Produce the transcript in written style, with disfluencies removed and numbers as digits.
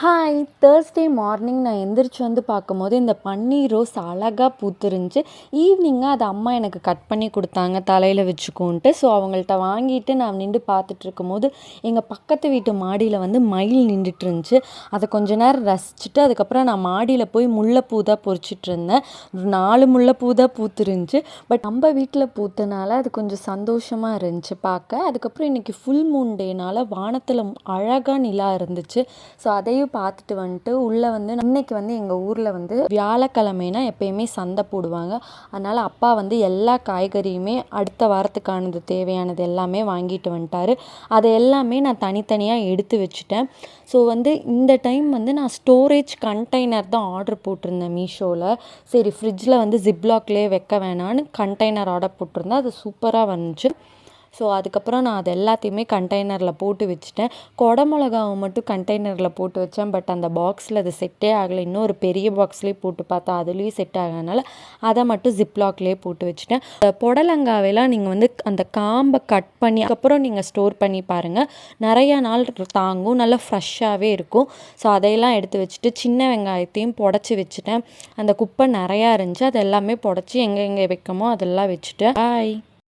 Hi! Thursday morning நான் எந்திரிச்சு வந்து பார்க்கும்போது, இந்த பன்னீர் ரோஸ் அழகா பூத்திருந்துச்சு. ஈவினிங்கா அத அம்மா எனக்கு கட் பண்ணி குடுத்தாங்க, தலையில வச்சுக்கோன்ட்டு. ஸோ, அவங்கள்ட்ட வாங்கிட்டு நான் நின்று பார்த்துட்ருக்கும்போது, எங்க பக்கத்து வீட்டு மாடியில வந்து மயில் நின்றுட்டுருந்துச்சு. அதை கொஞ்ச நேரம் ரசிச்சுட்டு, அதுக்கப்புறம் நான் மாடியில போய் முல்லைப்பூ தான் பறிச்சுட்ருந்தேன். 4 முல்லைப்பூ தான் பூத்திருந்துச்சு. பட் நம்ம வீட்டில பூத்தனால அது கொஞ்சம் சந்தோஷமா இருந்துச்சு பார்க்க. அதுக்கப்புறம் இன்றைக்கி ஃபுல் மூன் டேனால வானத்தில அழகா நிலா இருந்துச்சு. ஸோ, அதையும் பார்த்துட்டு வந்துட்டு உள்ளே வந்து இன்னைக்கு வந்து எங்கள் ஊரில் வந்து வியாழக்கிழமைனா எப்பயுமே சந்தை போடுவாங்க. அதனால் அப்பா வந்து எல்லா காய்கறியுமே அடுத்த வாரத்துக்கானது தேவையானது எல்லாமே வாங்கிட்டு வந்துட்டாரு. அதை எல்லாமே நான் தனித்தனியாக எடுத்து வச்சுட்டேன். ஸோ வந்து இந்த டைம் வந்து நான் ஸ்டோரேஜ் கண்டெய்னர் தான் ஆர்டர் போட்டிருந்தேன் மீஷோவில். சரி, ஃப்ரிட்ஜில் வந்து ஜிப்லாக்லேயே வைக்க வேணான்னு கண்டெய்னர் ஆர்டர் போட்டிருந்தேன். அது சூப்பராக வந்துச்சு. ஸோ அதுக்கப்புறம் நான் அது எல்லாத்தையுமே கண்டெய்னரில் போட்டு வச்சுட்டேன். கொடை மிளகாவை மட்டும் கண்டெய்னரில் போட்டு வச்சேன். பட் அந்த பாக்ஸில் அது செட்டே ஆகலை. இன்னும் ஒரு பெரிய பாக்ஸ்லேயே போட்டு பார்த்தா அதுலேயும் செட் ஆகாதனால அதை மட்டும் ஜிப்லாக்லேயே போட்டு வச்சுட்டேன். புடலங்காவெல்லாம் நீங்கள் வந்து அந்த காம்பை கட் பண்ணி அதுக்கப்புறம் நீங்கள் ஸ்டோர் பண்ணி பாருங்கள். நிறையா நாள் தாங்கும், நல்லா ஃப்ரெஷ்ஷாகவே இருக்கும். ஸோ அதையெல்லாம் எடுத்து வச்சுட்டு சின்ன வெங்காயத்தையும் புடச்சி வச்சுட்டேன். அந்த குப்பை நிறையா இருந்துச்சு, அது எல்லாமே புடச்சி எங்கே வைக்கமோ அதெல்லாம் வச்சுட்டேன். பாய்.